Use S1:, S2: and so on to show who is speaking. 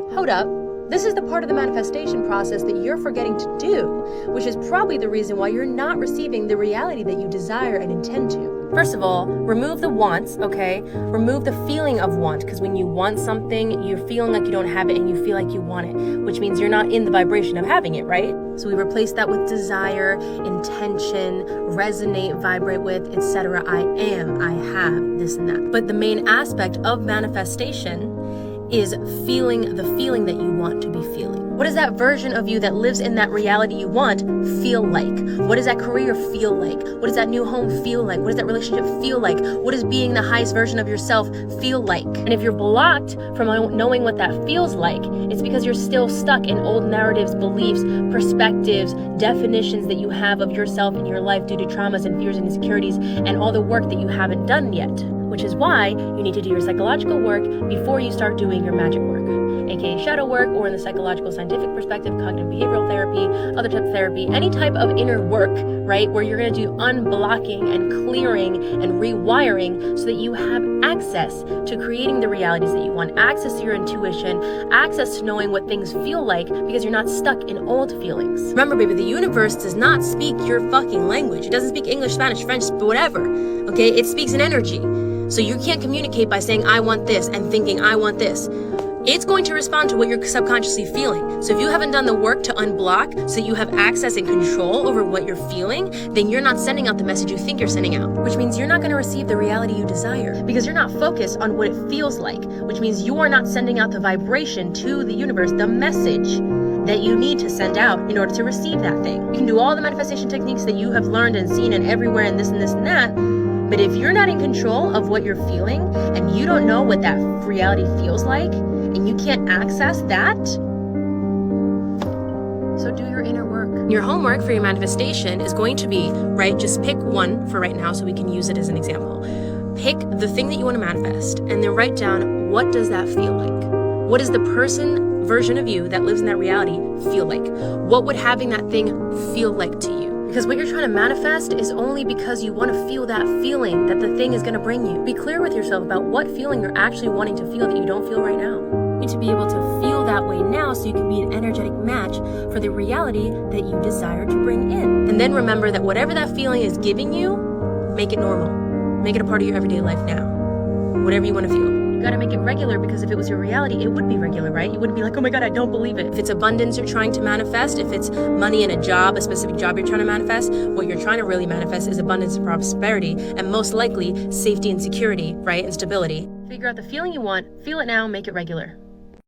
S1: Hold up. This is the part of the manifestation process that you're forgetting to do, which is probably the reason why you're not receiving the reality that you desire and intend to. First of all, remove the wants, okay? Remove the feeling of want, because when you want something, you're feeling like you don't have it and you feel like you want it, which means you're not in the vibration of having it, right? So we replace that with desire, intention, resonate, vibrate with, etc. I am, I have, this and that. But the main aspect of manifestation is feeling the feeling that you want to be feeling. What does that version of you that lives in that reality you want feel like? What does that career feel like? What does that new home feel like? What does that relationship feel like? What does being the highest version of yourself feel like? And if you're blocked from knowing what that feels like, it's because you're still stuck in old narratives, beliefs, perspectives, definitions that you have of yourself and your life due to traumas and fears and insecurities and all the work that you haven't done yet. Which is why you need to do your psychological work before you start doing your magic work, aka shadow work, or in the psychological scientific perspective, cognitive behavioral therapy, other type of therapy, any type of inner work, right, where you're going to do unblocking and clearing and rewiring so that you have access to creating the realities that you want, access to your intuition, access to knowing what things feel like, because you're not stuck in old feelings. Remember, baby, the universe does not speak your fucking language. It doesn't speak English, Spanish, French, whatever, okay? It speaks in energy. So you can't communicate by saying, I want this, and thinking, I want this. It's going to respond to what you're subconsciously feeling. So if you haven't done the work to unblock so that you have access and control over what you're feeling, then you're not sending out the message you think you're sending out, which means you're not going to receive the reality you desire because you're not focused on what it feels like, which means you are not sending out the vibration to the universe, the message that you need to send out in order to receive that thing. You can do all the manifestation techniques that you have learned and seen and everywhere and this and this and that, but if you're not in control of what you're feeling and you don't know what that reality feels like and you can't access that, so do your inner work. Your homework for your manifestation is going to be, right, just pick one for right now so we can use it as an example. Pick the thing that you want to manifest and then write down, what does that feel like? What does the version of you that lives in that reality feel like? What would having that thing feel like to you? Because what you're trying to manifest is only because you want to feel that feeling that the thing is going to bring you. Be clear with yourself about what feeling you're actually wanting to feel that you don't feel right now. You need to be able to feel that way now so you can be an energetic match for the reality that you desire to bring in. And then remember that whatever that feeling is giving you, make it normal. Make it a part of your everyday life now. Whatever you want to feel. You gotta make it regular, because if it was your reality, it would be regular, right? You wouldn't be like, oh my God, I don't believe it. If it's abundance you're trying to manifest, if it's money and a job, a specific job you're trying to manifest, what you're trying to really manifest is abundance and prosperity, and most likely safety and security, right? And stability. Figure out the feeling you want, feel it now, make it regular.